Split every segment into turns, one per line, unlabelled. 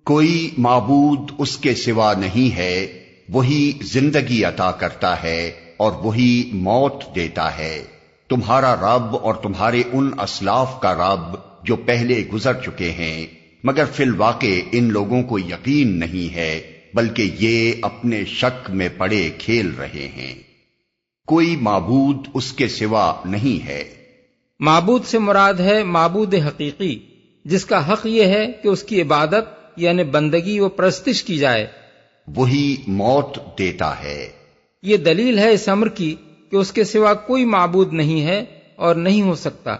کوئی معبود اس کے سوا نہیں ہے، وہی زندگی عطا کرتا ہے اور وہی موت دیتا ہے۔ تمہارا رب اور تمہارے ان اسلاف کا رب جو پہلے گزر چکے ہیں، مگر فی الواقع ان لوگوں کو یقین نہیں ہے، بلکہ یہ اپنے شک میں پڑے کھیل رہے ہیں۔ کوئی معبود اس کے سوا نہیں ہے۔
معبود سے مراد ہے معبود حقیقی، جس کا حق یہ ہے کہ اس کی عبادت یعنی بندگی و پرستش کی جائے۔
وہی موت دیتا ہے۔
یہ دلیل ہے اس امر کی کہ اس کے سوا کوئی معبود نہیں ہے اور نہیں ہو سکتا،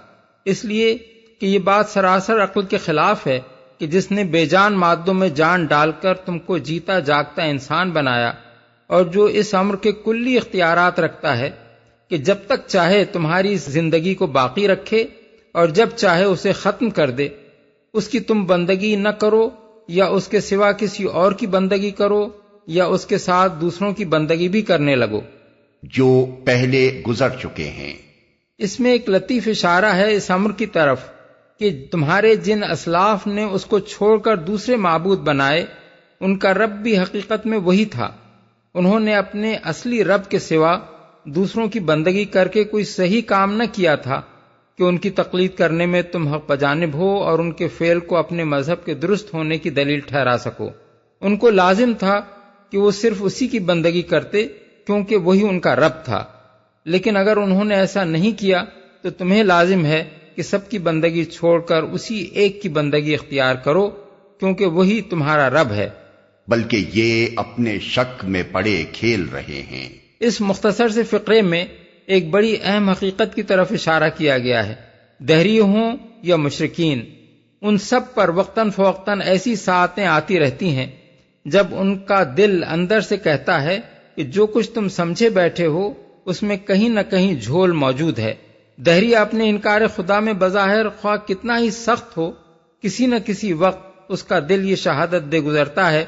اس لیے کہ یہ بات سراسر عقل کے خلاف ہے کہ جس نے بے جان مادوں میں جان ڈال کر تم کو جیتا جاگتا انسان بنایا، اور جو اس امر کے کلی اختیارات رکھتا ہے کہ جب تک چاہے تمہاری اس زندگی کو باقی رکھے اور جب چاہے اسے ختم کر دے، اس کی تم بندگی نہ کرو یا اس کے سوا کسی اور کی بندگی کرو یا اس کے ساتھ دوسروں کی بندگی بھی کرنے لگو،
جو پہلے گزر چکے ہیں۔
اس میں ایک لطیف اشارہ ہے اس امر کی طرف کہ تمہارے جن اسلاف نے اس کو چھوڑ کر دوسرے معبود بنائے، ان کا رب بھی حقیقت میں وہی تھا۔ انہوں نے اپنے اصلی رب کے سوا دوسروں کی بندگی کر کے کوئی صحیح کام نہ کیا تھا کہ ان کی تقلید کرنے میں تم حق بجانب ہو اور ان کے فعل کو اپنے مذہب کے درست ہونے کی دلیل ٹھہرا سکو۔ ان کو لازم تھا کہ وہ صرف اسی کی بندگی کرتے کیونکہ وہی ان کا رب تھا، لیکن اگر انہوں نے ایسا نہیں کیا تو تمہیں لازم ہے کہ سب کی بندگی چھوڑ کر اسی ایک کی بندگی اختیار کرو کیونکہ وہی تمہارا رب ہے۔
بلکہ یہ اپنے شک میں پڑے کھیل رہے ہیں۔
اس مختصر سے فقرے میں ایک بڑی اہم حقیقت کی طرف اشارہ کیا گیا ہے۔ دہری ہوں یا مشرکین، ان سب پر وقتاً فوقتاً ایسی ساعتیں آتی رہتی ہیں جب ان کا دل اندر سے کہتا ہے کہ جو کچھ تم سمجھے بیٹھے ہو اس میں کہیں نہ کہیں جھول موجود ہے۔ دہری اپنے انکار خدا میں بظاہر خواہ کتنا ہی سخت ہو، کسی نہ کسی وقت اس کا دل یہ شہادت دے گزرتا ہے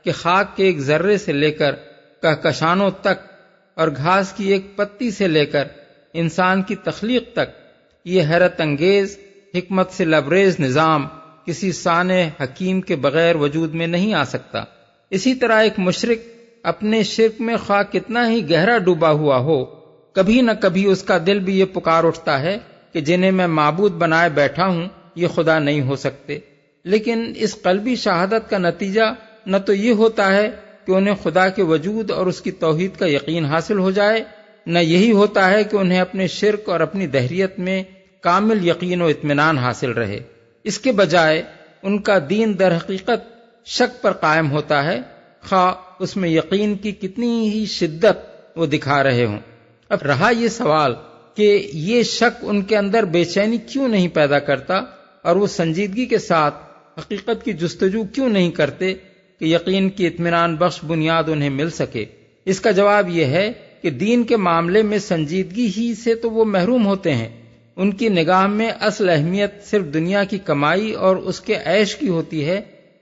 کہ خاک کے ایک ذرے سے لے کر کہکشانوں تک اور گھاس کی ایک پتی سے لے کر انسان کی تخلیق تک یہ حیرت انگیز حکمت سے لبریز نظام کسی سانع حکیم کے بغیر وجود میں نہیں آ سکتا۔ اسی طرح ایک مشرک اپنے شرک میں خواہ کتنا ہی گہرا ڈوبا ہوا ہو، کبھی نہ کبھی اس کا دل بھی یہ پکار اٹھتا ہے کہ جنہیں میں معبود بنائے بیٹھا ہوں یہ خدا نہیں ہو سکتے، لیکن اس قلبی شہادت کا نتیجہ نہ تو یہ ہوتا ہے کہ انہیں خدا کے وجود اور اس کی توحید کا یقین حاصل ہو جائے، نہ یہی ہوتا ہے کہ انہیں اپنے شرک اور اپنی دہریت میں کامل یقین و اطمینان حاصل رہے۔ اس کے بجائے ان کا دین در حقیقت شک پر قائم ہوتا ہے، خواہ اس میں یقین کی کتنی ہی شدت وہ دکھا رہے ہوں۔ اب رہا یہ سوال کہ یہ شک ان کے اندر بے چینی کیوں نہیں پیدا کرتا اور وہ سنجیدگی کے ساتھ حقیقت کی جستجو کیوں نہیں کرتے کہ یقین کی اطمینان بخش بنیاد انہیں مل سکے؟ اس کا جواب یہ ہے کہ دین کے معاملے میں سنجیدگی ہی سے تو وہ محروم ہوتے ہیں۔ ان کی نگاہ میں اصل اہمیت صرف دنیا کی کمائی اور اس کے عیش کی ہوتی ہے،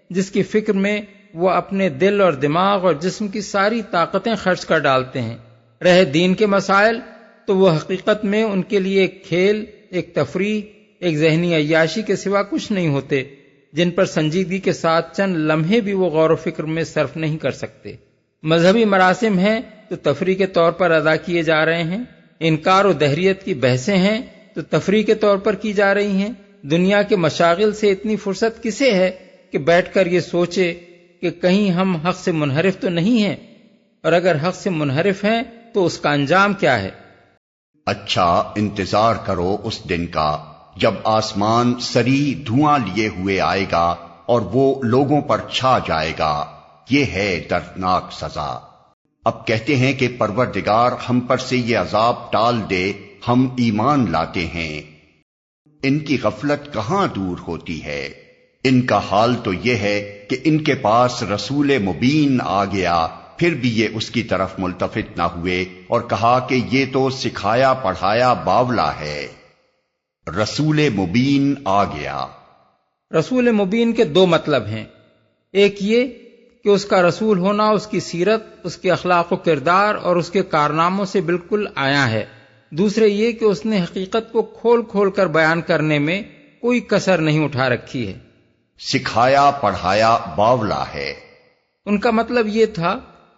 جس کی فکر میں وہ اپنے دل اور دماغ اور جسم کی ساری طاقتیں خرچ کر ڈالتے ہیں۔ رہے دین کے مسائل تو وہ حقیقت میں ان کے لیے ایک کھیل، ایک تفریح، ایک ذہنی عیاشی کے سوا کچھ نہیں ہوتے، جن پر سنجیدگی کے ساتھ چند لمحے بھی وہ غور و فکر میں صرف نہیں کر سکتے۔ مذہبی مراسم ہیں تو تفریح کے طور پر ادا کیے جا رہے ہیں، انکار و دہریت کی بحثیں ہیں تو تفریح کے طور پر کی جا رہی ہیں۔ دنیا کے مشاغل سے اتنی فرصت کسے ہے کہ بیٹھ کر یہ سوچے کہ کہیں ہم حق سے منحرف تو نہیں ہیں، اور اگر حق سے منحرف ہیں تو اس کا انجام کیا ہے؟
اچھا انتظار کرو اس دن کا جب آسمان سری دھواں لیے ہوئے آئے گا اور وہ لوگوں پر چھا جائے گا، یہ ہے دردناک سزا۔ اب کہتے ہیں کہ پروردگار ہم پر سے یہ عذاب ٹال دے، ہم ایمان لاتے ہیں۔ ان کی غفلت کہاں دور ہوتی ہے؟ ان کا حال تو یہ ہے کہ ان کے پاس رسول مبین آ گیا، پھر بھی یہ اس کی طرف ملتفت نہ ہوئے اور کہا کہ یہ تو سکھایا پڑھایا باولا ہے۔ رسول مبین آ گیا۔
رسول مبین کے دو مطلب ہیں، ایک یہ کہ اس کا رسول ہونا اس کی سیرت، اس کے اخلاق و کردار اور اس کے کارناموں سے بالکل آیا ہے، دوسرے یہ کہ اس نے حقیقت کو کھول کھول کر بیان کرنے میں کوئی کسر نہیں اٹھا رکھی ہے۔
سکھایا پڑھایا باولا ہے۔
ان کا مطلب یہ تھا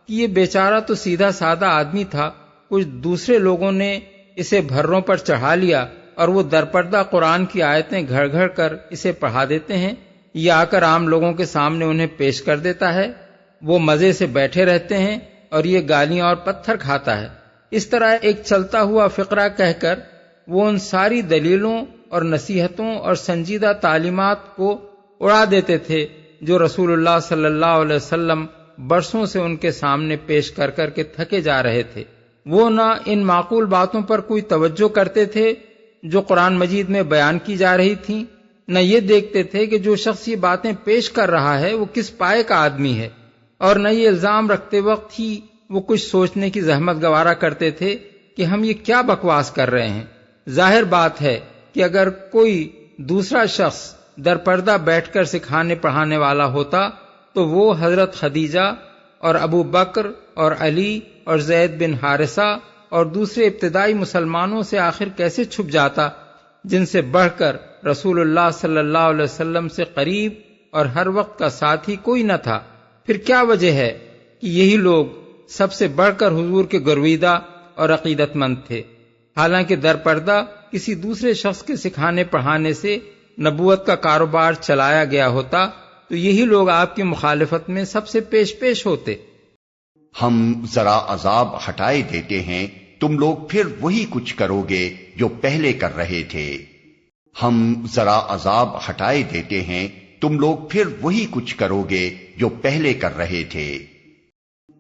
کہ یہ بیچارہ تو سیدھا سادہ آدمی تھا، کچھ دوسرے لوگوں نے اسے بھروں پر چڑھا لیا اور وہ درپردہ قرآن کی آیتیں گھڑ گھڑ کر اسے پڑھا دیتے ہیں، یہ آ کر عام لوگوں کے سامنے انہیں پیش کر دیتا ہے، وہ مزے سے بیٹھے رہتے ہیں اور یہ گالیاں اور پتھر کھاتا ہے۔ اس طرح ایک چلتا ہوا فقرہ کہہ کر وہ ان ساری دلیلوں اور نصیحتوں اور سنجیدہ تعلیمات کو اڑا دیتے تھے جو رسول اللہ صلی اللہ علیہ وسلم برسوں سے ان کے سامنے پیش کر کر کے تھکے جا رہے تھے۔ وہ نہ ان معقول باتوں پر کوئی توجہ کرتے تھے جو قرآن مجید میں بیان کی جا رہی تھیں، نہ یہ دیکھتے تھے کہ جو شخص یہ باتیں پیش کر رہا ہے وہ کس پائے کا آدمی ہے، اور نہ یہ الزام رکھتے وقت ہی وہ کچھ سوچنے کی زحمت گوارا کرتے تھے کہ ہم یہ کیا بکواس کر رہے ہیں۔ ظاہر بات ہے کہ اگر کوئی دوسرا شخص درپردہ بیٹھ کر سکھانے پڑھانے والا ہوتا تو وہ حضرت خدیجہ اور ابو بکر اور علی اور زید بن حارثہ اور دوسرے ابتدائی مسلمانوں سے آخر کیسے چھپ جاتا، جن سے بڑھ کر رسول اللہ صلی اللہ علیہ وسلم سے قریب اور ہر وقت کا ساتھی کوئی نہ تھا۔ پھر کیا وجہ ہے کہ یہی لوگ سب سے بڑھ کر حضور کے گرویدہ اور عقیدت مند تھے، حالانکہ درپردہ کسی دوسرے شخص کے سکھانے پڑھانے سے نبوت کا کاروبار چلایا گیا ہوتا تو یہی لوگ آپ کی مخالفت میں سب سے پیش ہوتے۔
ہم ذرا عذاب ہٹائے دیتے ہیں، تم لوگ پھر وہی کچھ کرو گے جو پہلے کر رہے تھے۔ ہم ذرا عذاب ہٹائے دیتے ہیں، تم لوگ پھر وہی کچھ کرو گے جو پہلے کر رہے تھے۔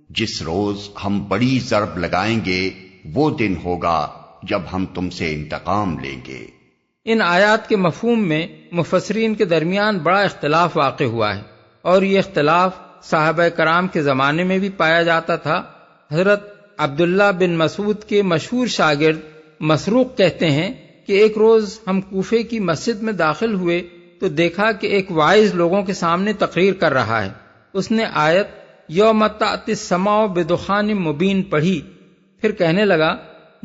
جس روز ہم بڑی ضرب لگائیں گے وہ دن ہوگا جب ہم تم سے انتقام لیں گے۔
ان آیات کے مفہوم میں مفسرین کے درمیان بڑا اختلاف واقع ہوا ہے، اور یہ اختلاف صحابہ کرام کے زمانے میں بھی پایا جاتا تھا۔ حضرت عبداللہ بن مسعود کے مشہور شاگرد مسروق کہتے ہیں کہ ایک روز ہم کوفے کی مسجد میں داخل ہوئے تو دیکھا کہ ایک واعظ لوگوں کے سامنے تقریر کر رہا ہے۔ اس نے آیت یوم تأتی السماء بدخان مبین پڑھی، پھر کہنے لگا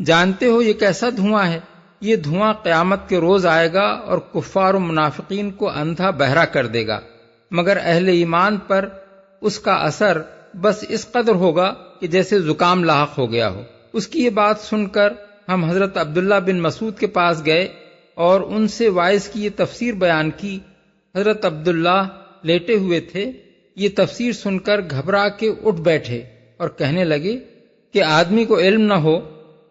جانتے ہو یہ کیسا دھواں ہے؟ یہ دھواں قیامت کے روز آئے گا اور کفار و منافقین کو اندھا بہرا کر دے گا، مگر اہل ایمان پر اس کا اثر بس اس قدر ہوگا کہ جیسے زکام لاحق ہو گیا ہو۔ اس کی یہ بات سن کر ہم حضرت عبداللہ بن مسعود کے پاس گئے اور ان سے واعظ کی یہ تفسیر بیان کی۔ حضرت عبداللہ لیٹے ہوئے تھے، یہ تفسیر سن کر گھبرا کے اٹھ بیٹھے اور کہنے لگے کہ آدمی کو علم نہ ہو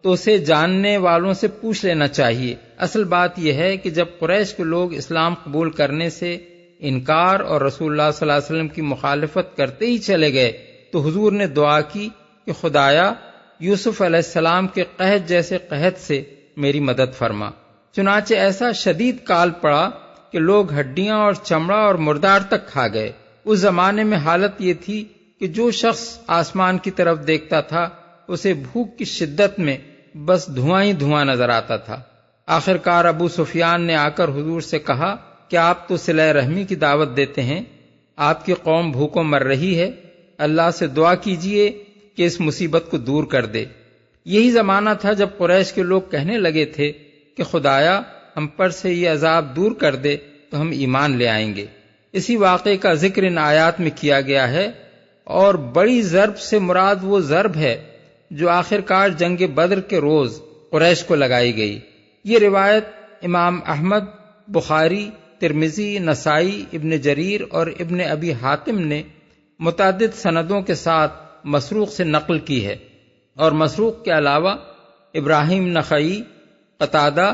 تو اسے جاننے والوں سے پوچھ لینا چاہیے۔ اصل بات یہ ہے کہ جب قریش کے لوگ اسلام قبول کرنے سے انکار اور رسول اللہ صلی اللہ علیہ وسلم کی مخالفت کرتے ہی چلے گئے تو حضور نے دعا کی کہ خدایا یوسف علیہ السلام کے قحط جیسے قحط سے میری مدد فرما۔ چنانچہ ایسا شدید کال پڑا کہ لوگ ہڈیاں اور چمڑا اور مردار تک کھا گئے۔ اس زمانے میں حالت یہ تھی کہ جو شخص آسمان کی طرف دیکھتا تھا اسے بھوک کی شدت میں بس دھواں ہی دھواں نظر آتا تھا۔ آخرکار ابو سفیان نے آ کر حضور سے کہا کہ آپ تو صلہ رحمی کی دعوت دیتے ہیں، آپ کی قوم بھوکوں مر رہی ہے، اللہ سے دعا کیجئے کہ اس مصیبت کو دور کر دے۔ یہی زمانہ تھا جب قریش کے لوگ کہنے لگے تھے کہ خدایا ہم پر سے یہ عذاب دور کر دے تو ہم ایمان لے آئیں گے۔ اسی واقعے کا ذکر ان آیات میں کیا گیا ہے، اور بڑی ضرب سے مراد وہ ضرب ہے جو آخرکار جنگ بدر کے روز قریش کو لگائی گئی۔ یہ روایت امام احمد، بخاری، ترمذی، نسائی، ابن جریر اور ابن ابی حاتم نے متعدد سندوں کے ساتھ مسروق سے نقل کی ہے، اور مسروق کے علاوہ ابراہیم نخعی، قتادہ،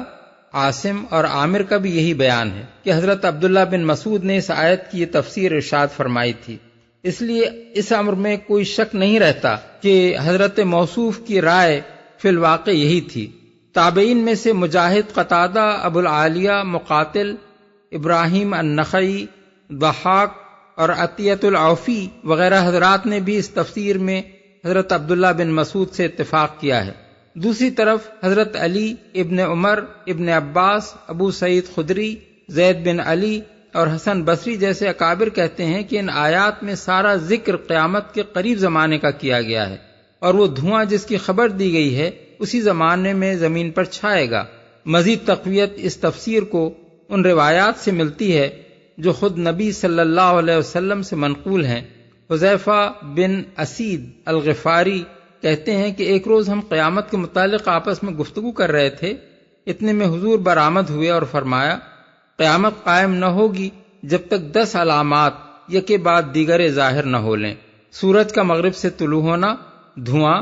عاصم اور عامر کا بھی یہی بیان ہے کہ حضرت عبداللہ بن مسعود نے اس آیت کی یہ تفسیر ارشاد فرمائی تھی۔ اس لیے اس امر میں کوئی شک نہیں رہتا کہ حضرت موصوف کی رائے فی الواقع یہی تھی۔ تابعین میں سے مجاہد، قتادہ، ابو العالیہ، مقاتل، ابراہیم النخعی، ضحاک اور عطیۃ العوفی وغیرہ حضرات نے بھی اس تفسیر میں حضرت عبداللہ بن مسعود سے اتفاق کیا ہے۔ دوسری طرف حضرت علی، ابن عمر، ابن عباس، ابو سعید خدری، زید بن علی اور حسن بصری جیسے اکابر کہتے ہیں کہ ان آیات میں سارا ذکر قیامت کے قریب زمانے کا کیا گیا ہے، اور وہ دھواں جس کی خبر دی گئی ہے اسی زمانے میں زمین پر چھائے گا۔ مزید تقویت اس تفسیر کو ان روایات سے ملتی ہے جو خود نبی صلی اللہ علیہ وسلم سے منقول ہیں۔ حذیفہ بن اسید الغفاری کہتے ہیں کہ ایک روز ہم قیامت کے متعلق آپس میں گفتگو کر رہے تھے، اتنے میں حضور برآمد ہوئے اور فرمایا، قیامت قائم نہ ہوگی جب تک 10 علامات یکے بعد دیگر ظاہر نہ ہو لیں۔ سورج کا مغرب سے طلوع ہونا، دھواں،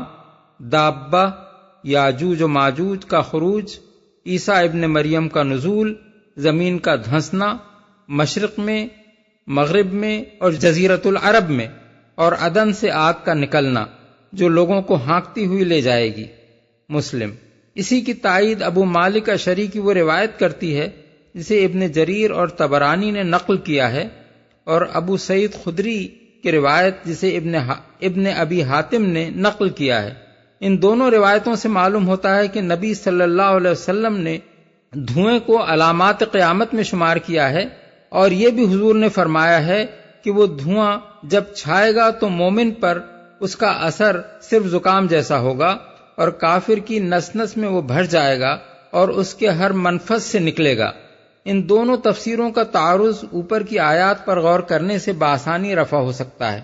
دابہ یاجوج و ماجوج کا خروج، عیسیٰ ابن مریم کا نزول، زمین کا دھنسنا، مشرق میں، مغرب میں اور جزیرۃ العرب میں، اور عدن سے آگ کا نکلنا جو لوگوں کو ہانکتی ہوئی لے جائے گی۔ مسلم۔ اسی کی تائید ابو مالک اشعری کی وہ روایت کرتی ہے جسے ابن جریر اور طبرانی نے نقل کیا ہے، اور ابو سعید خدری کی روایت جسے ابن ابی حاتم نے نقل کیا ہے۔ ان دونوں روایتوں سے معلوم ہوتا ہے کہ نبی صلی اللہ علیہ وسلم نے دھوئیں کو علامات قیامت میں شمار کیا ہے، اور یہ بھی حضور نے فرمایا ہے کہ وہ دھواں جب چھائے گا تو مومن پر اس کا اثر صرف زکام جیسا ہوگا، اور کافر کی نس نس میں وہ بھر جائے گا اور اس کے ہر منفذ سے نکلے گا۔ ان دونوں تفسیروں کا تعارض اوپر کی آیات پر غور کرنے سے بآسانی رفع ہو سکتا ہے۔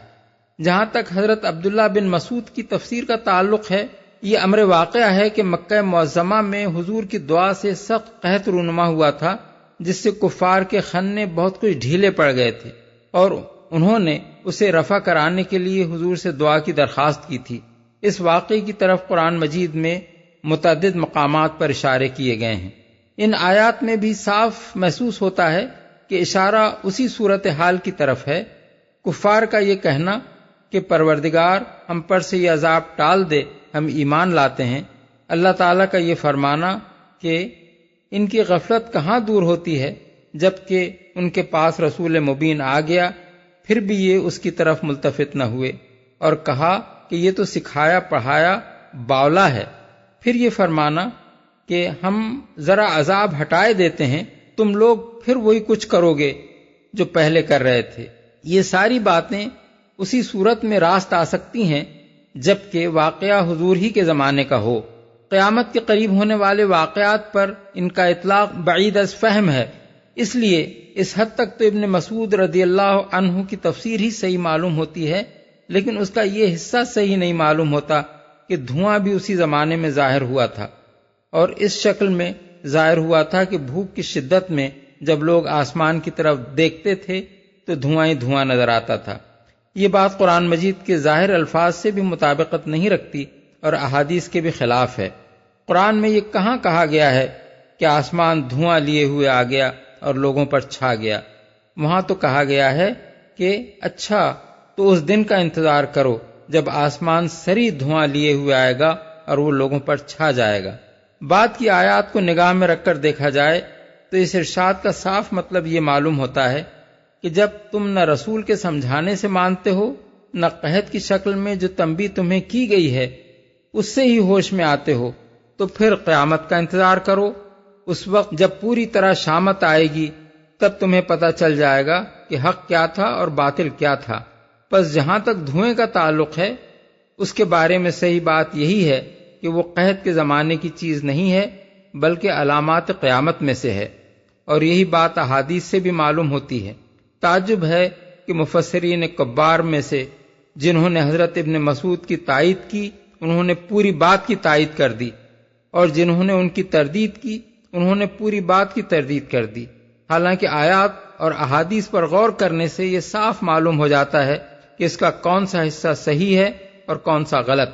جہاں تک حضرت عبداللہ بن مسعود کی تفسیر کا تعلق ہے، یہ امر واقعہ ہے کہ مکہ معظمہ میں حضور کی دعا سے سخت قحط رونما ہوا تھا، جس سے کفار کے خانے بہت کچھ ڈھیلے پڑ گئے تھے، اور انہوں نے اسے رفع کرانے کے لیے حضور سے دعا کی درخواست کی تھی۔ اس واقعے کی طرف قرآن مجید میں متعدد مقامات پر اشارے کیے گئے ہیں۔ ان آیات میں بھی صاف محسوس ہوتا ہے کہ اشارہ اسی صورتحال کی طرف ہے۔ کفار کا یہ کہنا کہ پروردگار ہم پر سے یہ عذاب ٹال دے، ہم ایمان لاتے ہیں، اللہ تعالیٰ کا یہ فرمانا کہ ان کی غفلت کہاں دور ہوتی ہے جبکہ ان کے پاس رسول مبین آ گیا، پھر بھی یہ اس کی طرف ملتفت نہ ہوئے، اور کہا کہ یہ تو سکھایا پڑھایا باولا ہے۔ پھر یہ فرمانا کہ ہم ذرا عذاب ہٹائے دیتے ہیں، تم لوگ پھر وہی کچھ کرو گے جو پہلے کر رہے تھے۔ یہ ساری باتیں اسی صورت میں راست آ سکتی ہیں جبکہ واقعہ حضور ہی کے زمانے کا ہو۔ قیامت کے قریب ہونے والے واقعات پر ان کا اطلاق بعید از فہم ہے، اس لیے اس حد تک تو ابن مسعود رضی اللہ عنہ کی تفسیر ہی صحیح معلوم ہوتی ہے، لیکن اس کا یہ حصہ صحیح نہیں معلوم ہوتا کہ دھواں بھی اسی زمانے میں ظاہر ہوا تھا، اور اس شکل میں ظاہر ہوا تھا کہ بھوک کی شدت میں جب لوگ آسمان کی طرف دیکھتے تھے تو دھواں ہی دھواں نظر آتا تھا۔ یہ بات قرآن مجید کے ظاہر الفاظ سے بھی مطابقت نہیں رکھتی اور احادیث کے بھی خلاف ہے۔ قرآن میں یہ کہاں کہا گیا ہے کہ آسمان دھواں لیے ہوئے آ گیا اور لوگوں پر چھا گیا؟ وہاں تو کہا گیا ہے کہ اچھا تو اس دن کا انتظار کرو جب آسمان سری دھواں لیے ہوئے آئے گا اور وہ لوگوں پر چھا جائے گا۔ بعد کی آیات کو نگاہ میں رکھ کر دیکھا جائے تو اس ارشاد کا صاف مطلب یہ معلوم ہوتا ہے کہ جب تم نہ رسول کے سمجھانے سے مانتے ہو، نہ قحط کی شکل میں جو تنبیہ تمہیں کی گئی ہے اس سے ہی ہوش میں آتے ہو، تو پھر قیامت کا انتظار کرو۔ اس وقت جب پوری طرح شامت آئے گی تب تمہیں پتہ چل جائے گا کہ حق کیا تھا اور باطل کیا تھا۔ پس جہاں تک دھوئیں کا تعلق ہے اس کے بارے میں صحیح بات یہی ہے کہ وہ قحط کے زمانے کی چیز نہیں ہے بلکہ علامات قیامت میں سے ہے، اور یہی بات احادیث سے بھی معلوم ہوتی ہے۔ تعجب ہے کہ مفسرین کبار میں سے جنہوں نے حضرت ابن مسعود کی تائید کی انہوں نے پوری بات کی تائید کر دی، اور جنہوں نے ان کی تردید کی انہوں نے پوری بات کی تردید کر دی، حالانکہ آیات اور احادیث پر غور کرنے سے یہ صاف معلوم ہو جاتا ہے کہ اس کا کون سا حصہ صحیح ہے اور کون سا غلط۔